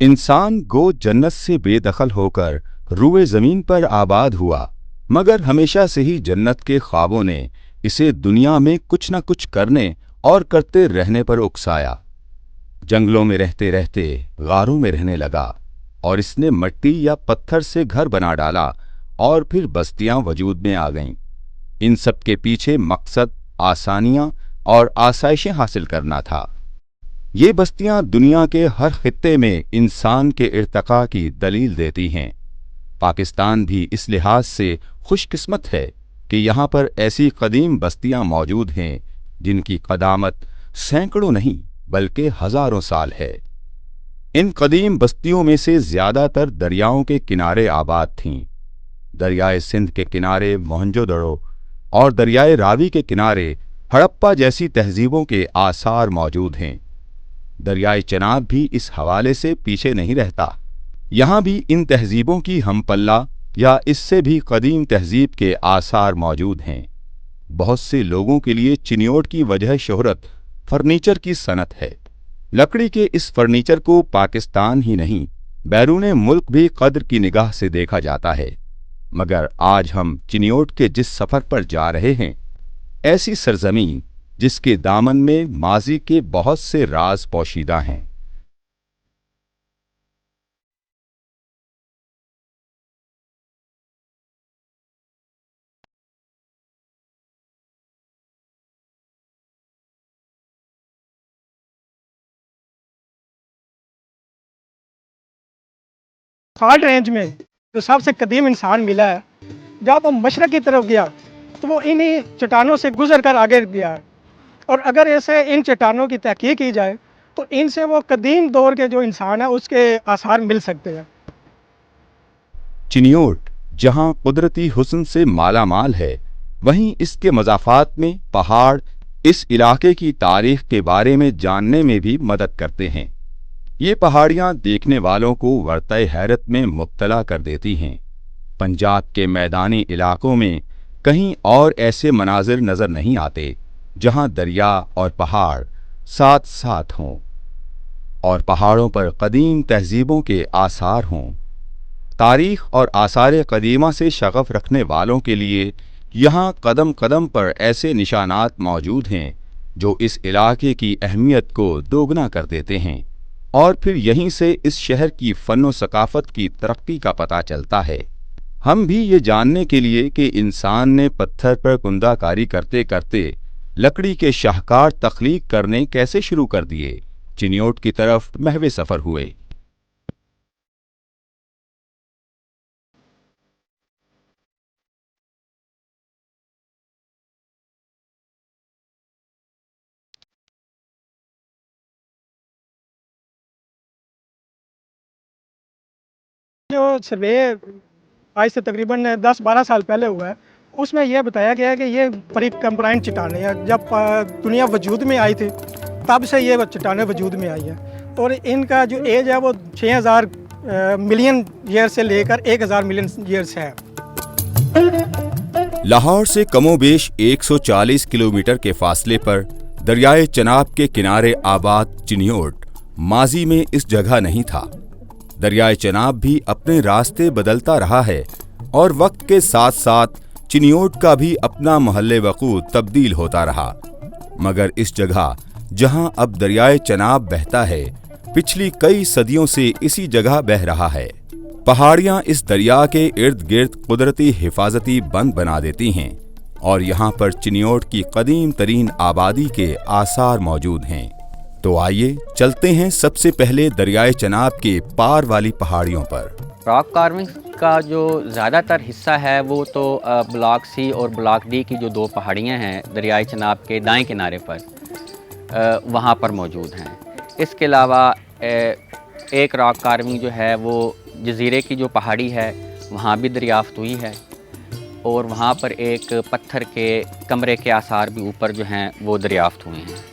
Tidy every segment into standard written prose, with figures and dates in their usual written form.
इंसान गो जन्नत से बेदखल होकर रूए ज़मीन पर आबाद हुआ, मगर हमेशा से ही जन्नत के ख्वाबों ने इसे दुनिया में कुछ न कुछ करने और करते रहने पर उकसाया। जंगलों में रहते रहते गारों में रहने लगा और इसने मिट्टी या पत्थर से घर बना डाला और फिर बस्तियां वजूद में आ गईं। इन सब के पीछे मकसद आसानियां और आसाइशें हासिल करना था। ये बस्तियां दुनिया के हर खित्ते में इंसान के इर्तिका की दलील देती हैं। पाकिस्तान भी इस लिहाज से खुशकिस्मत है कि यहाँ पर ऐसी कदीम बस्तियां मौजूद हैं जिनकी कदामत सैकड़ों नहीं बल्कि हज़ारों साल है। इन कदीम बस्तियों में से ज़्यादातर दरियाओं के किनारे आबाद थीं। दरियाए सिंध के किनारे मोहनजोदड़ो और दरियाए रावी के किनारे हड़प्पा जैसी तहजीबों के आसार मौजूद हैं। दरियाए चनाब भी इस हवाले से पीछे नहीं रहता। यहाँ भी इन तहजीबों की हमपल्ला या इससे भी कदीम तहजीब के आसार मौजूद हैं। बहुत से लोगों के लिए चिनियोट की वजह शोहरत फर्नीचर की सनत है। लकड़ी के इस फर्नीचर को पाकिस्तान ही नहीं बैरून मुल्क भी कद्र की निगाह से देखा जाता है। मगर आज हम चिनियोट के जिस सफ़र पर जा रहे हैं, ऐसी सरजमीन जिसके दामन में माजी के बहुत से राज पोशीदा हैं। खाल्ड रेंज में जो सबसे कदीम इंसान मिला है, जब वो मशरक़ की तरफ गया तो वो इन्हीं चट्टानों से गुजर कर आगे गया। और अगर ऐसे इन चट्टानों की तहकीक की जाए तो इनसे वो कदीम दौर के जो इंसान है उसके आसार मिल सकते हैं। चिनियोट जहाँ कुदरती हुस्न से माला माल है, वहीं इसके मज़ाफ़ात में पहाड़ इस इलाके की तारीख़ के बारे में जानने में भी मदद करते हैं। ये पहाड़ियाँ देखने वालों को वर्ताए हैरत में मुब्तला कर देती हैं। पंजाब के मैदानी इलाकों में कहीं और ऐसे मनाजिर नज़र नहीं आते जहाँ दरिया और पहाड़ साथ साथ हों और पहाड़ों पर कदीम तहजीबों के आसार हों। तारीख़ और आसार कदीमा से शगफ रखने वालों के लिए यहाँ कदम कदम पर ऐसे निशानात मौजूद हैं जो इस इलाके की अहमियत को दोगुना कर देते हैं। और फिर यहीं से इस शहर की फ़न व सकाफ़त की तरक्की का पता चलता है। हम भी ये जानने के लिए कि इंसान ने पत्थर पर कुंदाकारी करते करते लकड़ी के शाहकार तख्लीक करने कैसे शुरू कर दिए, चिनियोट की तरफ महवे सफ़र हुए। जो सर्वे आज से तकरीबन 10-12 साल पहले हुआ है, उसमें यह बताया गया है कि ये परी कंप्राइन चट्टानें हैं। जब दुनिया वजूद में आई थी तब से ये चट्टानें वजूद में आई हैं और इनका जो एज है वो 6000 मिलियन ईयर से लेकर 1000 मिलियन ईयर्स है। लाहौर से कमोबेश 140 किलोमीटर के फासले पर दरियाए चनाब के किनारे आबाद चिनियोट माजी में इस जगह नहीं था। दरियाए चनाब भी अपने रास्ते बदलता रहा है और वक्त के साथ साथ चिनियोट का भी अपना महल्ले वक़ूद तब्दील होता रहा। मगर इस जगह जहां अब दरियाए चनाब बहता है, पिछली कई सदियों से इसी जगह बह रहा है। पहाड़ियां इस दरिया के इर्द गिर्द कुदरती हिफाजती बंद बना देती हैं और यहाँ पर चिनियोट की कदीम तरीन आबादी के आसार मौजूद हैं। तो आइए चलते हैं सबसे पहले दरियाए चनाब के पार वाली पहाड़ियों पर। रॉक कार्विंग का जो ज़्यादातर हिस्सा है वो तो ब्लॉक सी और ब्लॉक डी की जो दो पहाड़ियाँ हैं दरियाए चनाब के दाएं किनारे पर वहाँ पर मौजूद हैं। इसके अलावा एक रॉक कार्विंग जो है वो जजीरे की जो पहाड़ी है वहाँ भी दरियाफ्त हुई है और वहाँ पर एक पत्थर के कमरे के आसार भी ऊपर जो हैं वो दरियाफ्त हुए हैं।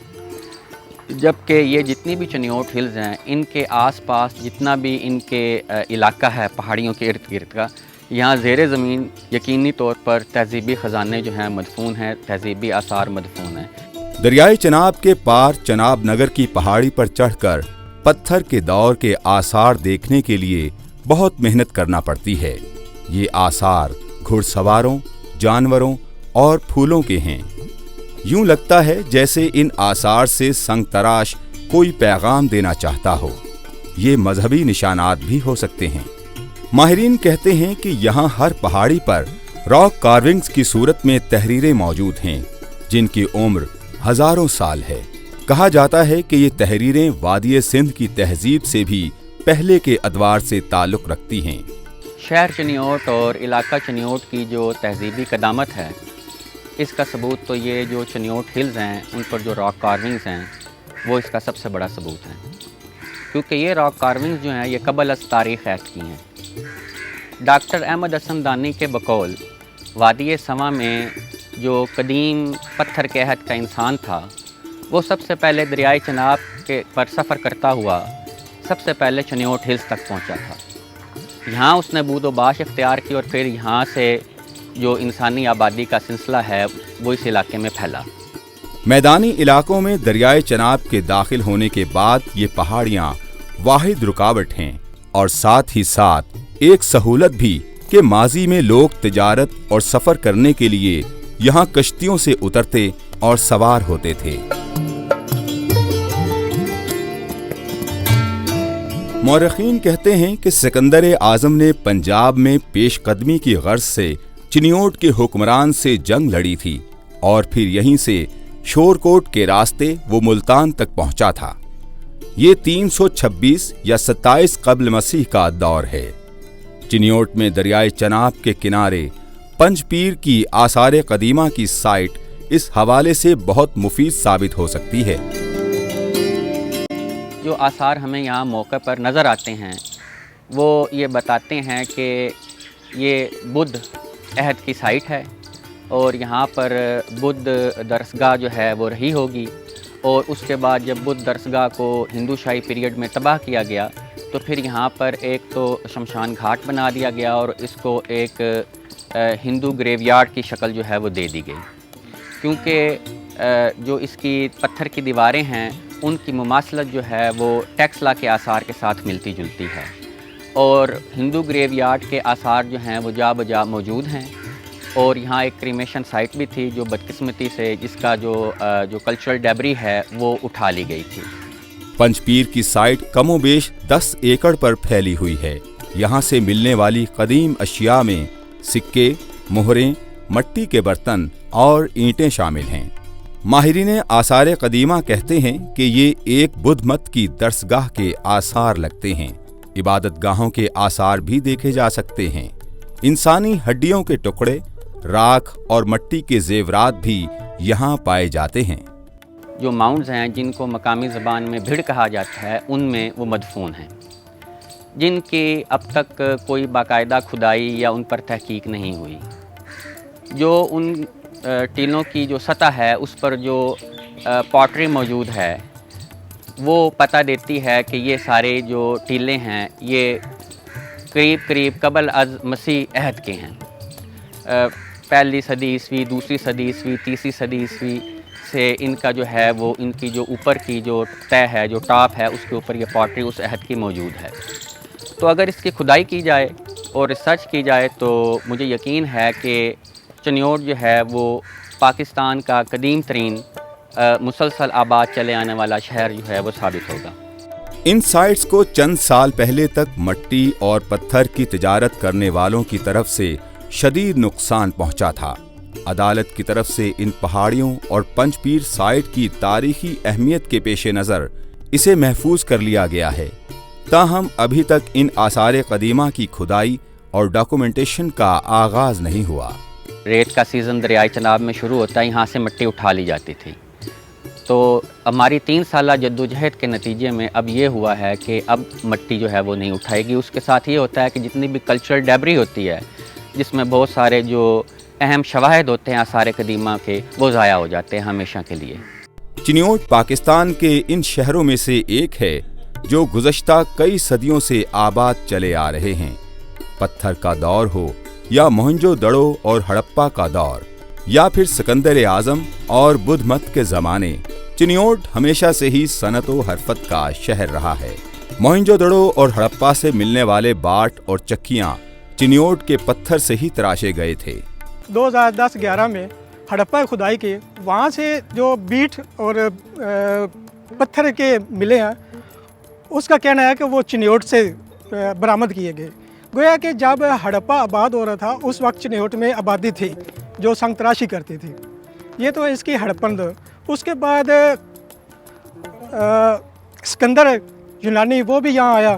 जबकि ये जितनी भी चिनियोट हिल्स हैं इनके आसपास जितना भी इनके इलाका है पहाड़ियों के इर्द गिर्द का, यहाँ ज़ेरे ज़मीन यकीनी तौर पर तहज़ीबी ख़जाने जो हैं मदफून हैं, तहज़ीबी आसार मदफून हैं। दरियाए चनाब के पार चनाब नगर की पहाड़ी पर चढ़कर पत्थर के दौर के आसार देखने के लिए बहुत मेहनत करना पड़ती है। ये आसार घुड़सवारों, जानवरों और फूलों के हैं। यूं लगता है जैसे इन आसार से संग तराश कोई पैगाम देना चाहता हो। ये मजहबी निशानात भी हो सकते हैं। माहिरीन कहते हैं कि यहाँ हर पहाड़ी पर रॉक कार्विंग्स की सूरत में तहरीरें मौजूद हैं, जिनकी उम्र हजारों साल है। कहा जाता है कि ये तहरीरें वादिय सिंध की तहजीब से भी पहले के अदवार से ताल्लुक़ रखती हैं। शहर चनियोट और इलाका चनियोट की जो तहजीबी कदामत है, इसका सबूत तो ये जो चनियोट हिल्स हैं उन पर जो रॉक कार्विंग्स हैं वो इसका सबसे बड़ा सबूत है, क्योंकि ये रॉक कार्विंग्स जो हैं ये कबल अज़ तारीख़ ऐत की हैं। डॉक्टर अहमद हसन दानी के बकौल वादी समा में जो कदीम पत्थर के अहद का इंसान था, वो सबसे पहले दरियाए चनाब के पर सफ़र करता हुआ सबसे पहले चनियोट हिल्स तक पहुंचा था। यहाँ उसने बूदोबाश इख्तियार की और फिर यहाँ से जो इंसानी आबादी का सिलसिला है वो इस इलाके में फैला। मैदानी इलाकों में दरियाए चनाब के दाखिल होने के बाद ये पहाड़ियाँ वाहिद रुकावट हैं और साथ ही साथ एक सहूलत भी कि माजी में लोग तिजारत और सफ़र करने के लिए यहाँ कश्तियों से उतरते और सवार होते थे। मौरखीन कहते हैं कि सिकंदर आज़म ने पंजाब में पेशकदमी की गर्ज से चिनियोट के हुक्मरान से जंग लड़ी थी और फिर यहीं से शोरकोट के रास्ते वो मुल्तान तक पहुंचा था। ये 326 या 27 कब्ल मसीह का दौर है। चिनियोट में दरियाए चनाब के किनारे पंजपीर की आसार कदीमा की साइट इस हवाले से बहुत मुफीद साबित हो सकती है। जो आसार हमें यहाँ मौके पर नज़र आते हैं वो ये बताते हैं कि ये बुद्ध अहद की साइट है और यहाँ पर बुद्ध दरसगाह जो है वो रही होगी, और उसके बाद जब बुद्ध दरसगाह को हिंदू शाही पीरियड में तबाह किया गया तो फिर यहाँ पर एक तो शमशान घाट बना दिया गया और इसको एक हिंदू ग्रेवयार्ड की शक्ल जो है वो दे दी गई, क्योंकि जो इसकी पत्थर की दीवारें हैं उनकी मुमासलत जो है वो टेक्सला के आसार के साथ मिलती जुलती है और हिंदू ग्रेवयार्ड के आसार जो हैं वो जा बजा मौजूद हैं। और यहाँ एक क्रीमेशन साइट भी थी जो बदकिस्मती से जिसका जो कल्चरल डेबरी है वो उठा ली गई थी। पंजपीर की साइट कमोबेश 10 एकड़ पर फैली हुई है। यहाँ से मिलने वाली कदीम अशिया में सिक्के, मोहरें, मट्टी के बर्तन और ईंटें शामिल हैं। माहिरीन आसार कदीमा कहते हैं कि ये एक बुद्ध मत की दरसगाह के आसार लगते हैं। इबादत गाहों के आसार भी देखे जा सकते हैं। इंसानी हड्डियों के टुकड़े, राख और मट्टी के जेवरात भी यहाँ पाए जाते हैं। जो माउंट्स हैं जिनको मकामी ज़बान में भिड़ कहा जाता है उनमें वो मदफून हैं, जिनकी अब तक कोई बाकायदा खुदाई या उन पर तहकीक नहीं हुई। जो उन टीलों की जो सतह है उस पर जो पॉटरी मौजूद है वो पता देती है कि ये सारे जो टीले हैं ये करीब करीब कबल अज़ मसीह अहद के हैं। पहली सदी ईस्वी, दूसरी सदी ईस्वी, तीसरी सदी ईस्वी से इनका जो है वो इनकी जो ऊपर की जो तय है, जो टॉप है, उसके ऊपर ये पॉटरी उस अहद की मौजूद है। तो अगर इसकी खुदाई की जाए और रिसर्च की जाए तो मुझे यकीन है कि चनियोट जो है वो पाकिस्तान का कदीम तरीन मुसलसल आबाद चले आने वाला शहर जो है वो साबित होगा। इन साइट्स को चंद साल पहले तक मट्टी और पत्थर की तिजारत करने वालों की तरफ से शदीद नुकसान पहुंचा था। अदालत की तरफ से इन पहाड़ियों और पंजपीर साइट की तारीखी अहमियत के पेश नज़र इसे महफूज कर लिया गया है। ताहम अभी तक इन आसार कदीमा की खुदाई और डॉक्यूमेंटेशन का आगाज़ नहीं हुआ। रेत का सीज़न दरियाए चनाब में शुरू होता है, यहाँ से मिट्टी उठा ली जाती थी। तो हमारी 3 साल जद्दोजहद के नतीजे में अब ये हुआ है कि अब मिट्टी जो है वो नहीं उठाएगी। उसके साथ ये होता है कि जितनी भी कल्चरल डेबरी होती है जिसमें बहुत सारे जो अहम शवाहिद होते हैं आसार कदीमा के, वो ज़ाया हो जाते हैं हमेशा के लिए। चिनियोट पाकिस्तान के इन शहरों में से एक है जो गुज़श्ता कई सदियों से आबाद चले आ रहे हैं। पत्थर का दौर हो या मोहनजोदड़ो और हड़प्पा का दौर या फिर सिकंदर आज़म और बुद्ध मत के ज़माने, चिन्योट हमेशा से ही सनत व हरफत का शहर रहा है। मोहनजोदड़ो और हड़प्पा से मिलने वाले बाट और चक्कियां चिन्योट के पत्थर से ही तराशे गए थे। 2010-11 में हड़प्पा खुदाई के वहाँ से जो बीट और पत्थर के मिले हैं, उसका कहना है कि वो चिन्योट से बरामद किए गए। गोया कि जब हड़प्पा आबाद हो रहा था उस वक्त चिन्योट में आबादी थी जो संग तराशी करती थी। ये तो इसकी हड़प्पन दो। उसके बाद सिकंदर यूनानी वो भी यहाँ आया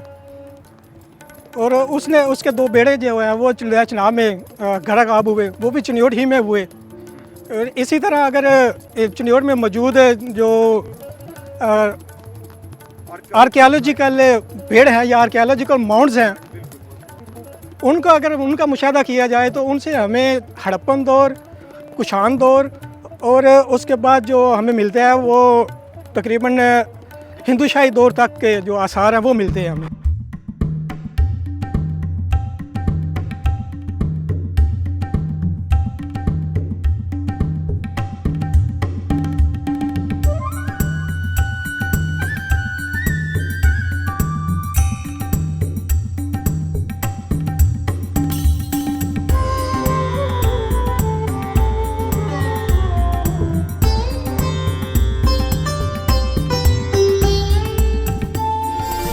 और उसने उसके 2 बेड़े जो हैं वो चनाब में गरक आब हुए, वो भी चिन्योट ही में हुए। और इसी तरह अगर चिन्योट में मौजूद जो आर्कियोलॉजिकल पेड़ हैं या आर्कियोलॉजिकल माउंट्स हैं, उनका अगर उनका मुशाहदा किया जाए तो उनसे हमें हड़प्पन दौर, कुशान दौर और उसके बाद जो हमें मिलता है वो तकरीबन हिंदू शाही दौर तक के जो आसार हैं वो मिलते हैं हमें।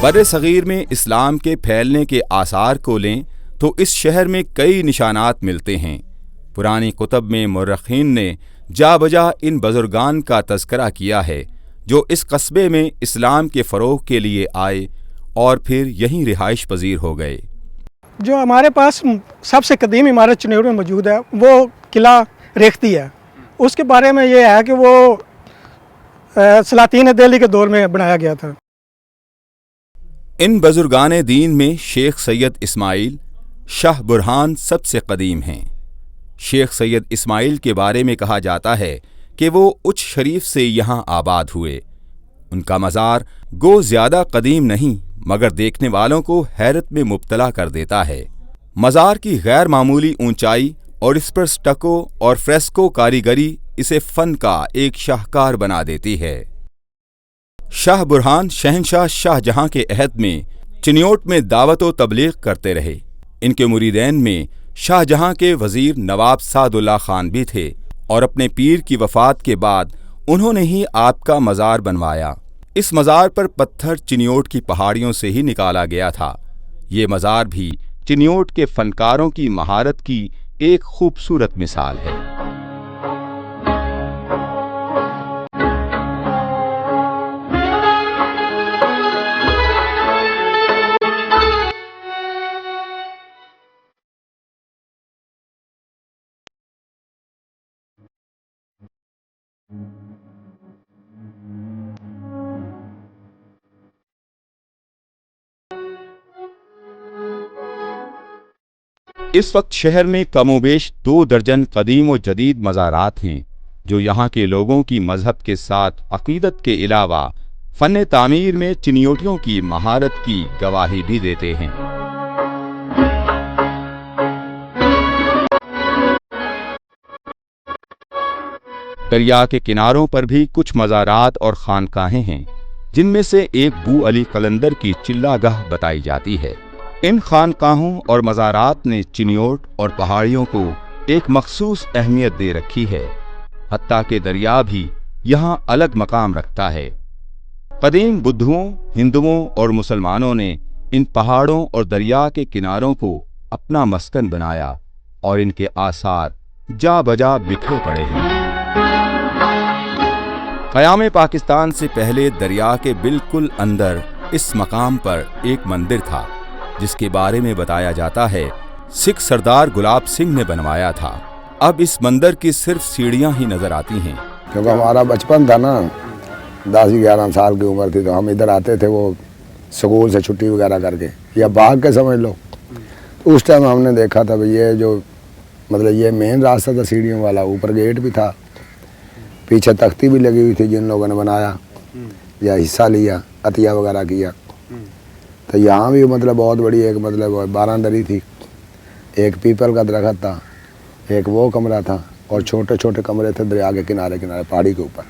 बर्रे सगीर में इस्लाम के फैलने के आसार को लें तो इस शहर में कई निशानात मिलते हैं। पुरानी कुतब में मुर्रखीन ने जा बजा इन बुजुर्गान का तज़किरा किया है जो इस कस्बे में इस्लाम के फ़रोग़ के लिए आए और फिर यहीं रिहाइश पजीर हो गए। जो हमारे पास सबसे कदीम इमारत चिन्योट में मौजूद है वो किला रेख्ती है। उसके बारे में ये है कि वो सलातीन दिल्ली के दौर में बनाया गया था। इन बुजुर्गान दीन में शेख सैयद इस्माइल शाह बुरहान सबसे कदीम हैं। शेख सैयद इस्माइल के बारे में कहा जाता है कि वो उच्च शरीफ से यहाँ आबाद हुए। उनका मज़ार गो ज़्यादा कदीम नहीं मगर देखने वालों को हैरत में मुब्तला कर देता है। मज़ार की गैर मामूली ऊंचाई और इस पर स्टको और फ्रेस्को कारीगरी इसे फ़न का एक शाहकार बना देती है। शाह बुरहान शहनशाह शाहजहां के अहद में चिन्योट में दावत व तबलीग करते रहे। इनके मुरीदैन में शाहजहां के वज़ीर नवाब सादुल्ला खान भी थे और अपने पीर की वफ़ात के बाद उन्होंने ही आपका मज़ार बनवाया। इस मज़ार पर पत्थर चिन्योट की पहाड़ियों से ही निकाला गया था। ये मज़ार भी चिन्योट के फ़नकारों की महारत की एक खूबसूरत मिसाल है। इस वक्त शहर में कमोबेश 2 दर्जन कदीम व जदीद मज़ारात हैं जो यहाँ के लोगों की मजहब के साथ अकीदत के अलावा फ़न तामीर में चिन्योटियों की महारत की गवाही भी देते हैं। दरिया के किनारों पर भी कुछ मज़ारात और खानकाहें हैं जिनमें से एक बू अली कलंदर की चिल्लागाह बताई जाती है। इन खानकाहों और मज़ारात ने चिन्योट और पहाड़ियों को एक मखसूस अहमियत दे रखी है। हत्ता के दरिया भी यहाँ अलग मकाम रखता है। कदीम बुद्धुओं, हिंदुओं और मुसलमानों ने इन पहाड़ों और दरिया के किनारों को अपना मस्कन बनाया और इनके आसार जा बजा बिखरे पड़े हैं। क़याम पाकिस्तान से पहले दरिया के बिल्कुल अंदर इस मकाम पर एक मंदिर था जिसके बारे में बताया जाता है सिख सरदार गुलाब सिंह ने बनवाया था। अब इस मंदिर की सिर्फ सीढ़ियां ही नजर आती हैं। क्योंकि हमारा बचपन था ना, 10-11 साल की उम्र थी, तो हम इधर आते थे वो स्कूल से छुट्टी वगैरह करके या भाग के समझ लो। तो उस टाइम हमने देखा था भाई ये जो मतलब ये मेन रास्ता था सीढ़ियों वाला, ऊपर गेट भी था, पीछे तख्ती भी लगी हुई थी जिन लोगों ने बनाया या हिस्सा लिया, अतिया वगैरह किया। तो यहाँ भी मतलब बहुत बड़ी एक मतलब बारांदरी थी, एक पीपल का दरख्त था, एक वो कमरा था और छोटे छोटे कमरे थे दरिया के किनारे किनारे पहाड़ी के ऊपर।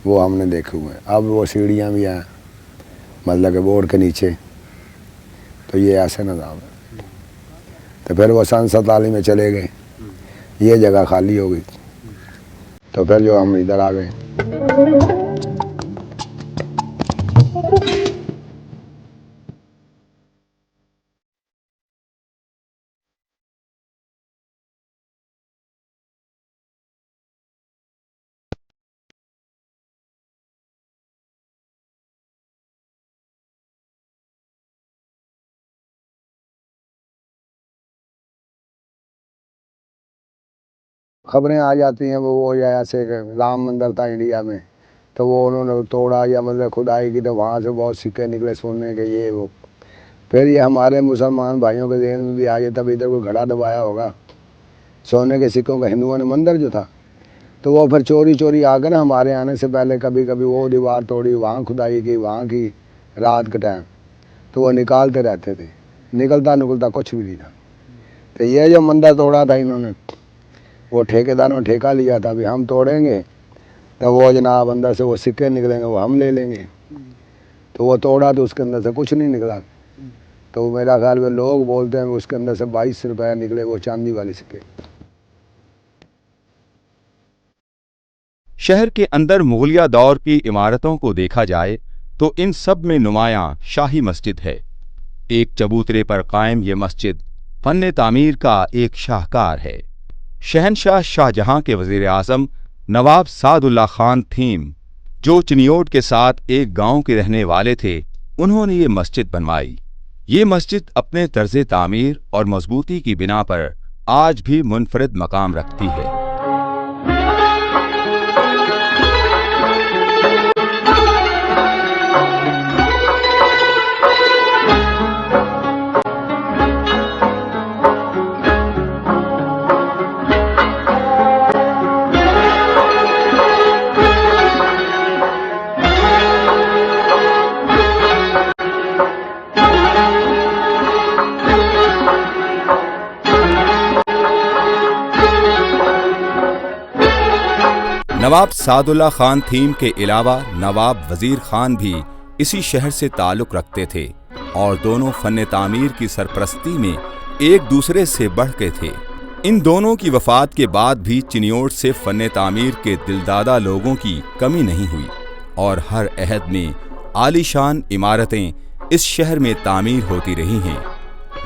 وہ ہم نے دیکھے ہوئے ہیں. اب وہ سیڑھیاں بھی ہیں مطلب کہ بورڈ کے نیچے, تو یہ ایسے نظام ہے. تو پھر وہ سن 47 میں چلے گئے, یہ جگہ خالی ہو گئی, تو پھر جو ہم ادھر آ گئے. خبریں آ جاتی ہیں وہ یا ایسے کہ رام مندر تھا انڈیا میں, تو وہ انہوں نے توڑا یا مطلب کھدائی کی, تو وہاں سے بہت سکے نکلے سونے کے یہ وہ. پھر یہ ہمارے مسلمان بھائیوں کے ذہن میں بھی آ گیا, تب ادھر کوئی گھڑا دبایا ہوگا سونے کے سکوں کا. ہندوؤں نے مندر جو تھا, تو وہ پھر چوری چوری آ کر ہمارے آنے سے پہلے کبھی کبھی وہ دیوار توڑی, وہاں کھدائی کی, وہاں کی رات کے ٹائم, تو وہ نکالتے رہتے تھے. نکلتا کچھ بھی نہیں تھا. تو یہ جو مندر توڑا تھا انہوں نے, وہ ٹھیکیداروں نے ٹھیکہ لیا تھا, ابھی ہم توڑیں گے تو وہ جناب اندر سے وہ سکے نکلیں گے, وہ ہم لے لیں گے. تو وہ توڑا تو اس کے اندر سے کچھ نہیں نکلا. تو میرا خیال میں لوگ بولتے ہیں اس کے اندر سے 22 روپے نکلے, وہ چاندی والے سکے. شہر کے اندر مغلیہ دور کی عمارتوں کو دیکھا جائے تو ان سب میں نمایاں شاہی مسجد ہے. ایک چبوترے پر قائم یہ مسجد فن تعمیر کا ایک شاہکار ہے. شہنشاہ شاہ جہاں کے وزیر اعظم نواب سعد اللہ خان تھیم, جو چنیوٹ کے ساتھ ایک گاؤں کے رہنے والے تھے, انہوں نے یہ مسجد بنوائی. یہ مسجد اپنے طرز تعمیر اور مضبوطی کی بنا پر آج بھی منفرد مقام رکھتی ہے. نواب سعد اللہ خان تھیم کے علاوہ نواب وزیر خان بھی اسی شہر سے تعلق رکھتے تھے, اور دونوں فن تعمیر کی سرپرستی میں ایک دوسرے سے بڑھ کے تھے. ان دونوں کی وفات کے بعد بھی چنیوٹ سے فن تعمیر کے دلدادہ لوگوں کی کمی نہیں ہوئی, اور ہر عہد میں عالی شان عمارتیں اس شہر میں تعمیر ہوتی رہی ہیں,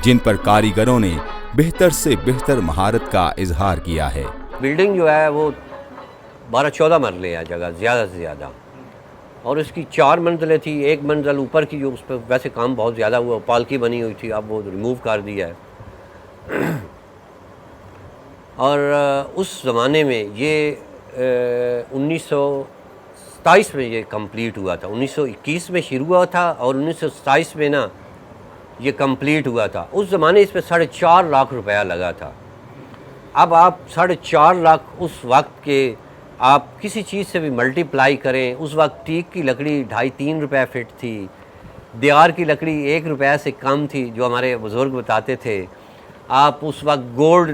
جن پر کاریگروں نے بہتر سے بہتر مہارت کا اظہار کیا ہے. بلڈنگ جو ہے وہ 12-14 مرلے ہے جگہ زیادہ سے زیادہ, اور اس کی 4 منزلیں تھی. ایک منزل اوپر کی جو اس پہ ویسے کام بہت زیادہ ہوا, پالکی بنی ہوئی تھی, اب وہ ریموو کر دیا ہے. اور اس زمانے میں یہ 1927 میں یہ کمپلیٹ ہوا تھا. 1921 میں شروع ہوا تھا اور 1927 میں نا یہ کمپلیٹ ہوا تھا. اس زمانے اس پہ 4.5 لاکھ روپیہ لگا تھا. اب آپ 4.5 لاکھ اس وقت کے آپ کسی چیز سے بھی ملٹی پلائی کریں. اس وقت ٹیک کی لکڑی 2.5-3 روپے فٹ تھی, دیوار کی لکڑی 1 روپے سے کم تھی, جو ہمارے بزرگ بتاتے تھے. آپ اس وقت گولڈ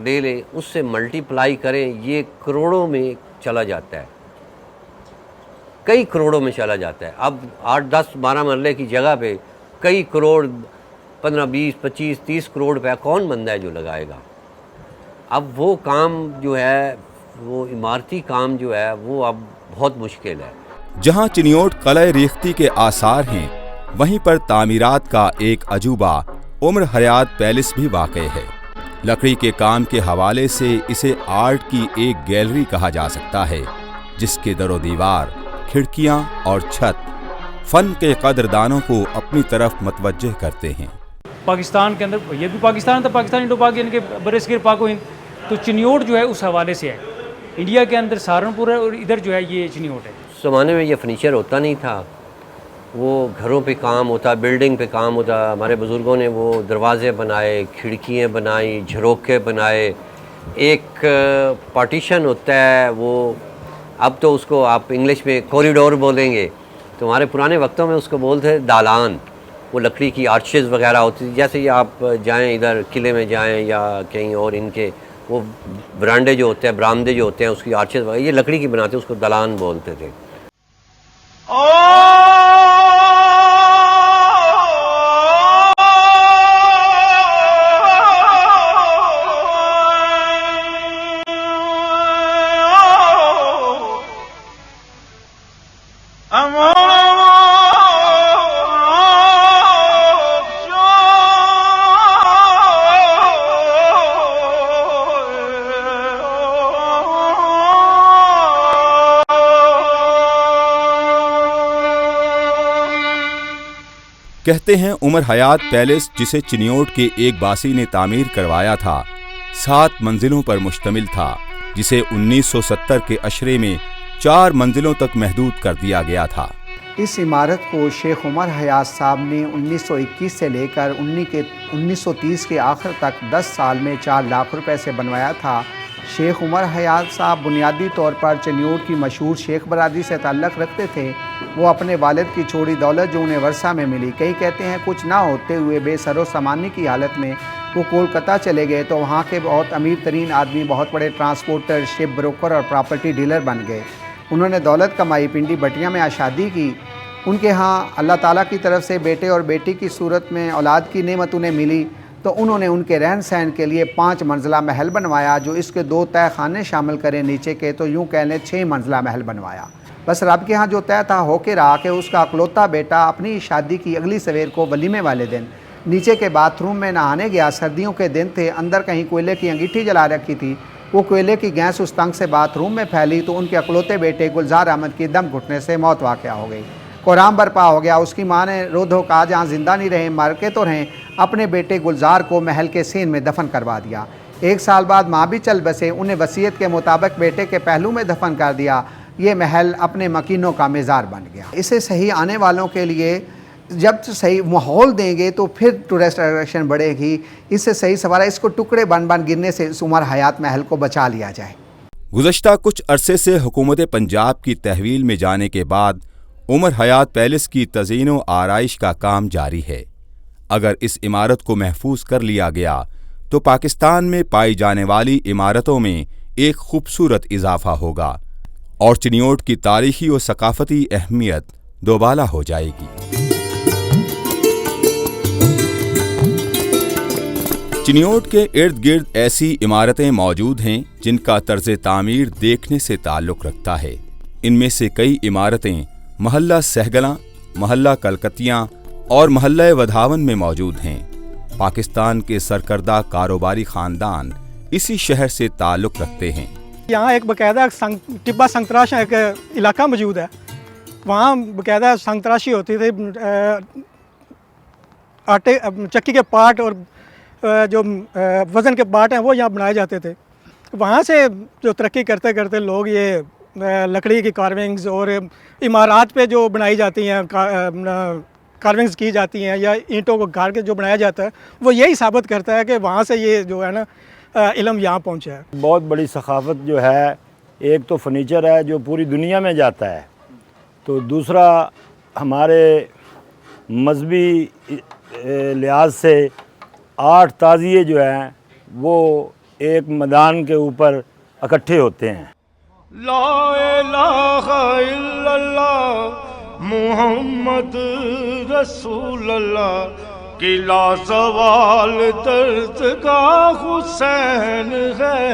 لے لیں, اس سے ملٹی پلائی کریں, یہ کروڑوں میں چلا جاتا ہے, کئی کروڑوں میں چلا جاتا ہے. اب 8-10-12 مرلے کی جگہ پہ کئی کروڑ, 15-20-25-30 کروڑ روپے کون بندہ ہے جو لگائے گا. اب وہ کام جو ہے, وہ عمارتی کام جو ہے, وہ اب بہت مشکل ہے. جہاں چنیوٹ قلعہ ریختی کے آثار ہیں, وہیں پر تعمیرات کا ایک عجوبہ عمر حیات پیلس بھی واقع ہے. لکڑی کے کام کے حوالے سے اسے آرٹ کی ایک گیلری کہا جا سکتا ہے, جس کے در و دیوار, کھڑکیاں اور چھت فن کے قدردانوں کو اپنی طرف متوجہ کرتے ہیں. پاکستان کے اندر یہ بھی پاکستان تھا, پاکستان انڈو پاک یعنی کہ برصغیر پاک و ہند, تو چنیوٹ جو ہے اس حوالے سے ہے. انڈیا کے اندر سہارنپور ہے اور ادھر جو ہے یہ چنیوٹ ہے. اس زمانے میں یہ فرنیچر ہوتا نہیں تھا, وہ گھروں پہ کام ہوتا, بلڈنگ پہ کام ہوتا. ہمارے بزرگوں نے وہ دروازے بنائے, کھڑکیاں بنائیں, جھروکے بنائے. ایک پارٹیشن ہوتا ہے وہ, اب تو اس کو آپ انگلش میں کوریڈور بولیں گے, تو ہمارے پرانے وقتوں میں اس کو بولتے ہیں دالان. وہ لکڑی کی آرچز وغیرہ ہوتی تھی. جیسے یہ آپ جائیں ادھر قلعے میں جائیں یا کہیں اور ان کے وہ برانڈے جو ہوتے ہیں, برآمدے جو ہوتے ہیں, اس کی آرچز وغیرہ یہ لکڑی کی بناتے, اس کو دلان بولتے تھے. کہتے ہیں عمر حیات پیلس جسے چنیوٹ کے ایک باسی نے تعمیر کروایا تھا 7 منزلوں پر مشتمل تھا, جسے 1970 کے عشرے میں 4 منزلوں تک محدود کر دیا گیا تھا. اس عمارت کو شیخ عمر حیات صاحب نے 1921 سے لے کر 1930 کے آخر تک 10 سال میں 4 لاکھ روپے سے بنوایا تھا. شیخ عمر حیات صاحب بنیادی طور پر چنیوٹ کی مشہور شیخ برادری سے تعلق رکھتے تھے. وہ اپنے والد کی چھوڑی دولت جو انہیں ورثہ میں ملی, کئی کہتے ہیں کچھ نہ ہوتے ہوئے بے سر و سامانی کی حالت میں وہ کولکتہ چلے گئے تو وہاں کے بہت امیر ترین آدمی, بہت بڑے ٹرانسپورٹر, شپ بروکر اور پراپرٹی ڈیلر بن گئے. انہوں نے دولت کمائی, پنڈی بٹیا میں شادی کی. ان کے ہاں اللہ تعالیٰ کی طرف سے بیٹے اور بیٹی کی صورت میں اولاد کی نعمت انہیں ملی, تو انہوں نے ان کے رہن سہن کے لیے 5 منزلہ محل بنوایا, جو اس کے 2 تہہ خانے شامل کریں نیچے کے, تو یوں کہہ لیں 6 منزلہ محل بنوایا. بس رب کے ہاں جو طے تھا ہو کے رہا کہ اس کا اکلوتا بیٹا اپنی شادی کی اگلی سویر کو ولیمے والے دن نیچے کے باتھ روم میں نہانے گیا. سردیوں کے دن تھے, اندر کہیں کوئلے کی انگیٹھی جلا رکھی تھی. وہ کوئلے کی گیس اس تنگ سے باتھ روم میں پھیلی تو ان کے اکلوتے بیٹے گلزار احمد کی دم گھٹنے سے موت واقع ہو گئی. قرآن برپا ہو گیا. اس کی ماں نے رو دھو کہا جہاں زندہ نہیں رہے مر کے تو رہیں, اپنے بیٹے گلزار کو محل کے سین میں دفن کروا دیا. 1 سال بعد ماں بھی چل بسے, انہیں وصیت کے مطابق بیٹے کے پہلو میں دفن کر دیا. یہ محل اپنے مکینوں کا مزار بن گیا. اسے صحیح آنے والوں کے لیے جب صحیح ماحول دیں گے تو پھر ٹورسٹ اٹریکشن بڑھے گی. اس سے صحیح سوارا اس کو ٹکڑے بن گرنے سے اس عمر حیات محل کو بچا لیا جائے. گزشتہ کچھ عرصے سے حکومت پنجاب کی تحویل میں جانے کے بعد عمر حیات پیلس کی تزئین و آرائش کا کام جاری ہے. اگر اس عمارت کو محفوظ کر لیا گیا تو پاکستان میں پائی جانے والی عمارتوں میں ایک خوبصورت اضافہ ہوگا اور چنیوٹ کی تاریخی و ثقافتی اہمیت دوبالا ہو جائے گی. چنیوٹ کے ارد گرد ایسی عمارتیں موجود ہیں جن کا طرز تعمیر دیکھنے سے تعلق رکھتا ہے. ان میں سے کئی عمارتیں محلہ سہگلاں, محلہ کلکتیاں اور محلہ ودھاون میں موجود ہیں. پاکستان کے سرکردہ کاروباری خاندان اسی شہر سے تعلق رکھتے ہیں. یہاں ایک باقاعدہ ٹبا سنگ تراش ایک علاقہ موجود ہے. وہاں باقاعدہ سنگ تراشی ہوتی تھی. آٹے چکی کے پارٹ اور جو وزن کے پارٹ ہیں وہ یہاں بنائے جاتے تھے. وہاں سے جو ترقی کرتے کرتے لوگ یہ لکڑی کی کارونگز اور عمارات پہ جو بنائی جاتی ہیں کارونگز کی جاتی ہیں یا اینٹوں کو گاڑ کے جو بنایا جاتا ہے وہ یہی ثابت کرتا ہے کہ وہاں سے یہ جو ہے نا علم یہاں پہنچا ہے. بہت بڑی ثقافت جو ہے, ایک تو فرنیچر ہے جو پوری دنیا میں جاتا ہے, تو دوسرا ہمارے مذہبی لحاظ سے 8 تعزیے جو ہیں وہ ایک میدان کے اوپر اکٹھے ہوتے ہیں. لا الہ الا اللہ محمد رسول اللہ کی لازوال درد کا حسین ہے,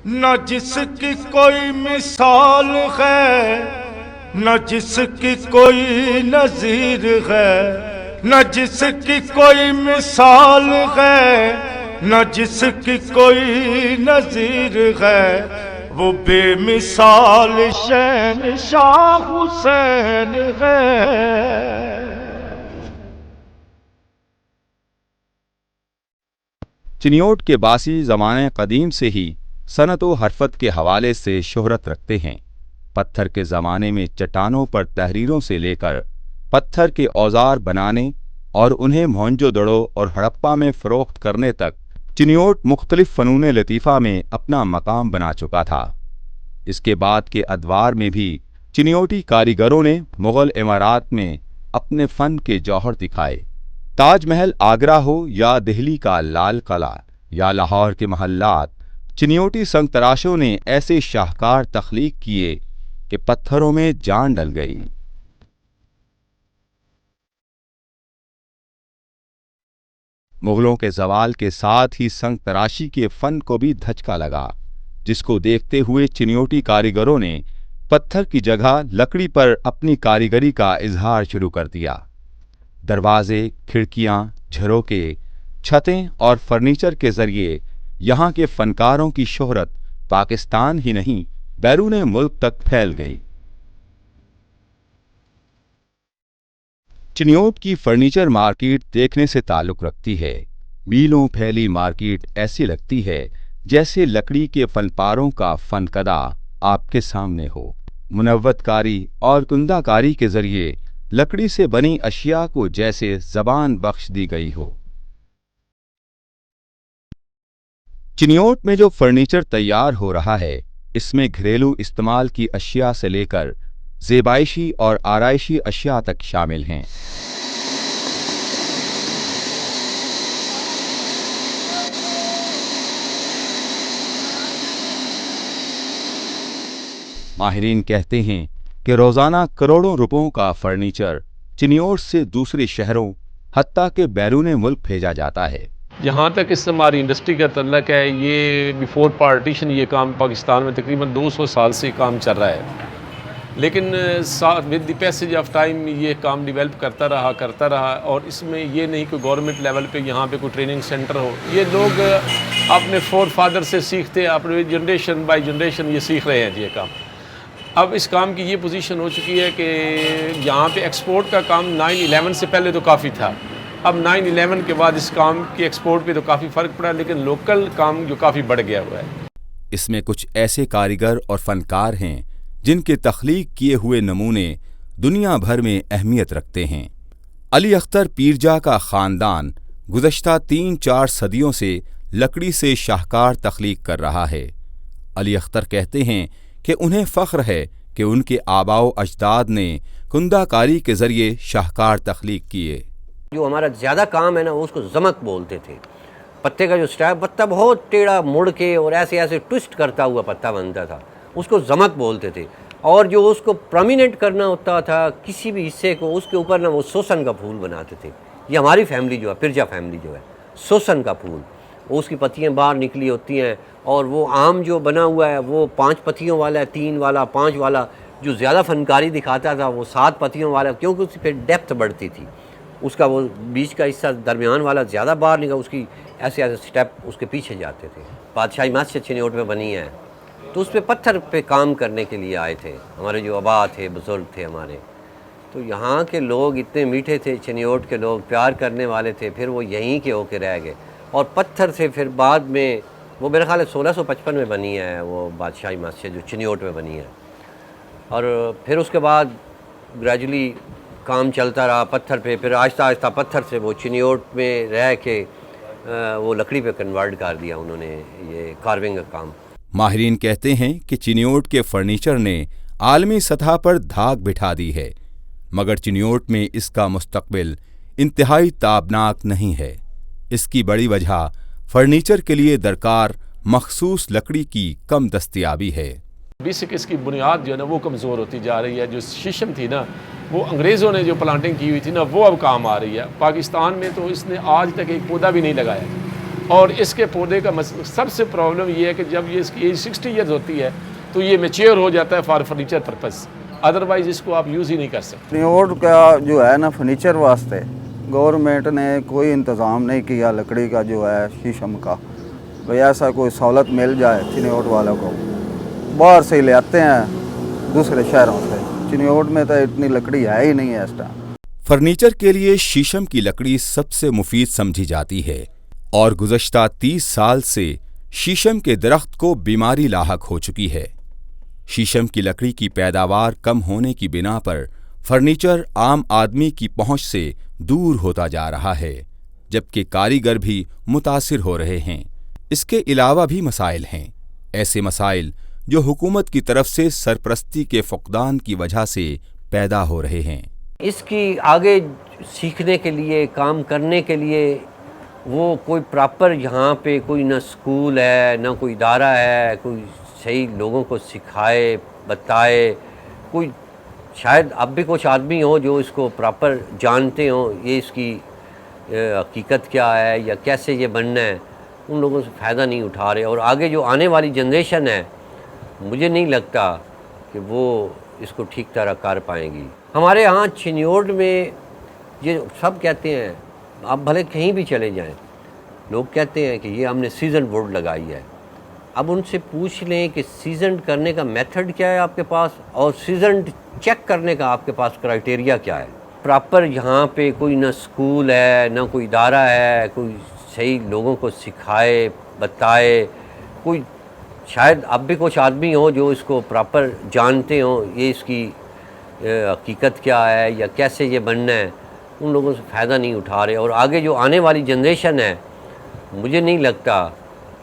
نہ جس کی کوئی مثال ہے نہ جس کی کوئی نظیر ہے, نہ جس کی کوئی مثال ہے نہ جس کی کوئی نظیر ہے, وہ بے مثال شہنشاہ حسین ہے. چنیوٹ کے باسی زمانے قدیم سے ہی صنعت و حرفت کے حوالے سے شہرت رکھتے ہیں. پتھر کے زمانے میں چٹانوں پر تحریروں سے لے کر پتھر کے اوزار بنانے اور انہیں موہنجو دڑو اور ہڑپا میں فروخت کرنے تک چنیوٹ مختلف فنون لطیفہ میں اپنا مقام بنا چکا تھا. اس کے بعد کے ادوار میں بھی چنیوٹی کاریگروں نے مغل عمارات میں اپنے فن کے جوہر دکھائے. ताज महल आगरा हो या दिल्ली का लाल किला या लाहौर के महल्लात, चिनियोटी संग तराशों ने ऐसे शाहकार तख्लीक किए कि पत्थरों में जान डल गई। मुगलों के जवाल के साथ ही संग तराशी के फन को भी धचका लगा, जिसको देखते हुए चिनियोटी कारीगरों ने पत्थर की जगह लकड़ी पर अपनी कारीगरी का इजहार शुरू कर दिया। दरवाजे, खिड़कियां, झरोके, छतें और फर्नीचर के जरिए यहाँ के फनकारों की शोहरत पाकिस्तान ही नहीं बैरून मुल्क तक फैल गई। चिनियोट की फर्नीचर मार्केट देखने से ताल्लुक रखती है। मीलों फैली मार्केट ऐसी लगती है जैसे लकड़ी के फनपारों का फनकदा आपके सामने हो। मुनव्वतकारी और कुंदाकारी के जरिए लकड़ी से बनी अशिया को जैसे जबान बख्श दी गई हो। चिनियोट में जो फर्नीचर तैयार हो रहा है, इसमें घरेलू इस्तेमाल की अशिया से लेकर ज़ेबाइशी और आराइशी अशिया तक शामिल हैं। माहिरीन कहते हैं कि रोज़ाना करोड़ों रुपयों का फर्नीचर चिनियोट से दूसरे शहरों हत्ता के बैरून मुल्क भेजा जाता है। जहाँ तक इस हमारी इंडस्ट्री का तल्लक है, ये बिफोर पार्टीशन ये काम पाकिस्तान में तकरीबन 200 साल से काम चल रहा है, लेकिन with the passage of time ये काम डेवलप करता रहा और इसमें ये नहीं कि गवर्नमेंट लेवल पे यहाँ पे कोई ट्रेनिंग सेंटर हो। ये लोग अपने फोर फादर से सीखते, अपने जनरेशन बाय जनरेशन ये सीख रहे हैं ये काम। अब इस काम की ये पोजीशन हो चुकी है कि यहाँ पे एक्सपोर्ट का काम 9/11 से पहले तो काफ़ी था, अब 9/11 के बाद इस काम के एक्सपोर्ट पे तो काफ़ी फ़र्क पड़ा, लेकिन लोकल काम जो काफ़ी बढ़ गया हुआ है। इसमें कुछ ऐसे कारीगर और फनकार हैं जिनके तख्लीक किए हुए नमूने दुनिया भर में अहमियत रखते हैं। अली अख्तर पीरजा का ख़ानदान गुज़श्ता 3-4 सदियों से लकड़ी से शाहकार तख्लीक कर रहा है। अली अख्तर कहते हैं कि उन्हें फ़ख्र है कि उनके आबाओ अजदाद ने कुंदाकारी के ज़रिए शाहकार तख्लीक किए। जो हमारा ज़्यादा काम है ना, उसको जमक बोलते थे। पत्ते का जो स्टैप, पत्ता बहुत टेढ़ा मुड़ के और ऐसे ऐसे ट्विस्ट करता हुआ पत्ता बनता था, उसको जमक बोलते थे। और जो उसको प्रोमिनेंट करना होता था किसी भी हिस्से को, उसके ऊपर ना वो सोसन का फूल बनाते थे। ये हमारी फैमिली जो है, पिरजा फैमिली जो है, सोसन का फूल, उसकी पत्तियाँ बाहर निकली होती हैं। और वो आम जो बना हुआ है वो 5 पत्तियों वाला है, 3 वाला, 5 वाला। जो ज़्यादा फनकारी दिखाता था वो 7 पत्तियों वाला, क्योंकि उसकी फिर डेप्थ बढ़ती थी, उसका वो बीच का हिस्सा दरमियान वाला ज़्यादा बाहर निकला, उसकी ऐसे ऐसे स्टेप उसके पीछे जाते थे। बादशाही मस्जिद चिनियोट में बनी है, तो उस पर पत्थर पे काम करने के लिए आए थे हमारे जो आबा थे, बुज़ुर्ग थे हमारे। तो यहाँ के लोग इतने मीठे थे, चिनियोट के लोग प्यार करने वाले थे, फिर वो यहीं के होके रह गए। और पत्थर से फिर बाद में वो मेरे ख्याल 1655 में बनी है वो बादशाही मस्जिद जो चिनियोट में बनी है। और फिर उसके बाद ग्रेजुअली काम चलता रहा पत्थर पे, फिर आहिस्ता आहिस्ता पत्थर से वो चिनियोट में रह के वो लकड़ी पे कन्वर्ट कर दिया उन्होंने, ये कार्विंग का काम। माहिरीन कहते हैं कि चिनियोट के फर्नीचर ने आलमी सतह पर धाक बिठा दी है, मगर चिनियोट में इसका मुस्तकबिल इंतहाई ताबनाक नहीं है। इसकी बड़ी वजह फर्नीचर के लिए दरकार मखसूस लकड़ी की कम दस्तयाबी है। बेसिक इसकी बुनियाद जो है ना वो कमज़ोर होती जा रही है। जो शीशम थी ना, वो अंग्रेज़ों ने जो प्लांटिंग की हुई थी ना, वो अब काम आ रही है। पाकिस्तान में तो इसने आज तक एक पौधा भी नहीं लगाया। और इसके पौधे का सबसे प्रॉब्लम ये है कि जब ये इसकी एज 60 ईयर्स होती है तो ये मैच्योर हो जाता है फॉर फर्नीचर पर्पज़, अदरवाइज़ इसको आप यूज़ ही नहीं कर सकते। चिनियोट का जो है ना फर्नीचर वास्ते गवर्नमेंट ने कोई इंतज़ाम नहीं किया लकड़ी का जो है शीशम का, भाई ऐसा कोई सहूलत मिल जाए चिनियोट वालों को। बाहर से ले आते हैं दूसरे शहरों से, चिनियोट में तो इतनी लकड़ी है ही नहीं है इस टाइम। फर्नीचर के लिए शीशम की लकड़ी सबसे मुफीद समझी जाती है और गुज़श्ता 30 साल से शीशम के दरख्त को बीमारी लाहक हो चुकी है। शीशम की लकड़ी की पैदावार कम होने की बिना पर फर्नीचर आम आदमी की पहुंच से दूर होता जा रहा है, जबकि कारीगर भी मुतासिर हो रहे हैं। इसके अलावा भी मसाइल हैं, ऐसे मसाइल जो हुकूमत की तरफ से सरपरस्ती के फुक़दान की वजह से पैदा हो रहे हैं। اس کی آگے سیکھنے کے لیے، کام کرنے کے لیے وہ کوئی پراپر یہاں پہ کوئی نہ اسکول ہے، نہ کوئی ادارہ ہے، کوئی صحیح لوگوں کو سکھائے بتائے، کوئی شاید اب بھی کچھ آدمی ہوں جو اس کو پراپر جانتے ہوں یہ اس کی حقیقت کیا ہے یا کیسے یہ بننا ہے، ان لوگوں سے فائدہ نہیں اٹھا رہے. اور آگے جو آنے والی جنریشن ہے مجھے نہیں لگتا کہ وہ اس کو ٹھیک طرح کر پائیں گی. ہمارے ہاں چنیوٹ میں یہ سب کہتے ہیں، آپ بھلے کہیں بھی چلے جائیں، لوگ کہتے ہیں کہ یہ ہم نے سیزن بورڈ لگائی ہے. اب ان سے پوچھ لیں کہ سیزنڈ کرنے کا میتھڈ کیا ہے آپ کے پاس، اور سیزنڈ چیک کرنے کا آپ کے پاس کرائٹیریا کیا ہے. پراپر یہاں پہ کوئی نہ اسکول ہے، نہ کوئی ادارہ ہے، کوئی صحیح لوگوں کو سکھائے بتائے، کوئی شاید اب بھی کچھ آدمی ہوں جو اس کو پراپر جانتے ہوں یہ اس کی حقیقت کیا ہے یا کیسے یہ بننا ہے، ان لوگوں سے فائدہ نہیں اٹھا رہے. اور آگے جو آنے والی جنریشن ہے مجھے نہیں لگتا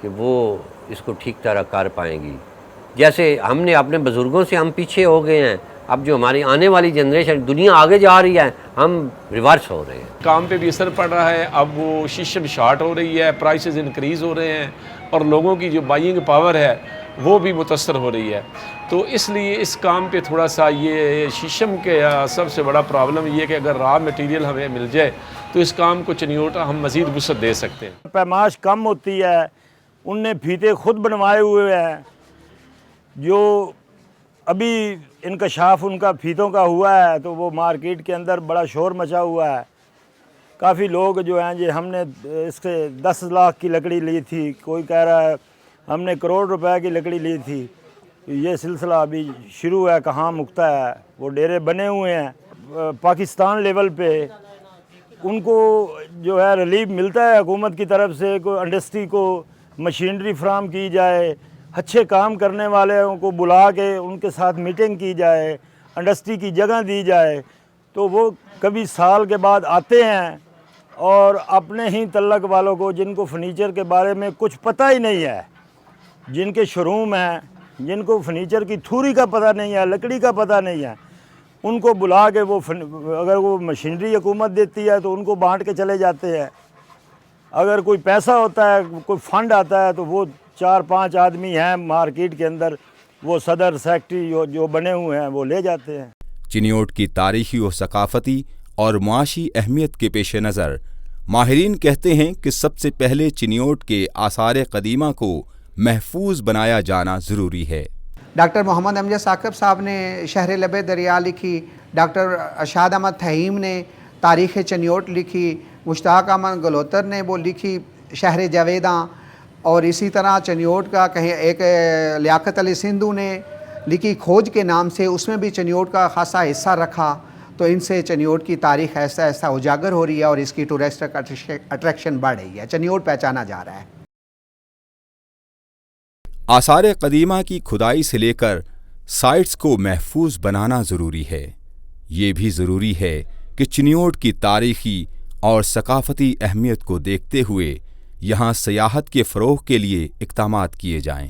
کہ وہ اس کو ٹھیک طرح کر پائیں گی. جیسے ہم نے اپنے بزرگوں سے ہم پیچھے ہو گئے ہیں، اب جو ہماری آنے والی جنریشن، دنیا آگے جا رہی ہے، ہم ریورس ہو رہے ہیں. کام پہ بھی اثر پڑ رہا ہے. اب وہ شیشم شارٹ ہو رہی ہے، پرائسز انکریز ہو رہے ہیں، اور لوگوں کی جو بائنگ پاور ہے وہ بھی متاثر ہو رہی ہے. تو اس لیے اس کام پہ تھوڑا سا یہ شیشم کے سب سے بڑا پرابلم یہ کہ اگر را مٹیریل ہمیں مل جائے تو اس کام کو چنیوٹ ہم مزید وسعت دے سکتے ہیں. پیمائش کم ہوتی ہے، ان نے پھیتے خود بنوائے ہوئے ہیں. جو ابھی انکشاف ان کا پھیتوں کا ہوا ہے تو وہ مارکیٹ کے اندر بڑا شور مچا ہوا ہے. کافی لوگ جو ہیں جی ہم نے اس کے 10 لاکھ کی لکڑی لی تھی، کوئی کہہ رہا ہے ہم نے کروڑ روپے کی لکڑی لی تھی. یہ سلسلہ ابھی شروع ہے، کہاں مکتا ہے. وہ ڈیرے بنے ہوئے ہیں. پاکستان لیول پہ ان کو جو ہے ریلیف ملتا ہے حکومت کی طرف سے، کوئی انڈسٹری کو مشینری فراہم کی جائے، اچھے کام کرنے والوں کو بلا کے ان کے ساتھ میٹنگ کی جائے، انڈسٹری کی جگہ دی جائے، تو وہ کبھی سال کے بعد آتے ہیں اور اپنے ہی تعلق والوں کو جن کو فرنیچر کے بارے میں کچھ پتہ ہی نہیں ہے، جن کے شوروم ہیں، جن کو فرنیچر کی تھوری کا پتہ نہیں ہے، لکڑی کا پتہ نہیں ہے، ان کو بلا کے وہ اگر وہ مشینری حکومت دیتی ہے تو ان کو بانٹ کے چلے جاتے ہیں. اگر کوئی پیسہ ہوتا ہے، کوئی فنڈ آتا ہے تو وہ 4-5 آدمی ہیں مارکیٹ کے اندر، وہ صدر سیکٹری جو بنے ہوئے ہیں وہ لے جاتے ہیں. چنیوٹ کی تاریخی و ثقافتی اور معاشی اہمیت کے پیش نظر ماہرین کہتے ہیں کہ سب سے پہلے چنیوٹ کے آثار قدیمہ کو محفوظ بنایا جانا ضروری ہے. ڈاکٹر محمد امجد ثاقب صاحب نے شہر لب دریا لکھی، ڈاکٹر ارشاد احمد تھہیم نے تاریخ چنیوٹ لکھی، مشتاق احمد گلوتر نے وہ لکھی شہر جاویداں، اور اسی طرح چنیوٹ کا کہیں ایک لیاقت علی سندھو نے لکھی کھوج کے نام سے، اس میں بھی چنیوٹ کا خاصا حصہ رکھا. تو ان سے چنیوٹ کی تاریخ ایسا ایسا اجاگر ہو رہی ہے اور اس کی ٹورسٹ اٹریکشن بڑھ رہی ہے. چنیوٹ پہچانا جا رہا ہے. آثار قدیمہ کی کھدائی سے لے کر سائٹس کو محفوظ بنانا ضروری ہے. یہ بھی ضروری ہے کہ چنیوٹ کی تاریخی اور ثقافتی اہمیت کو دیکھتے ہوئے یہاں سیاحت کے فروغ کے لیے اقدامات کیے جائیں.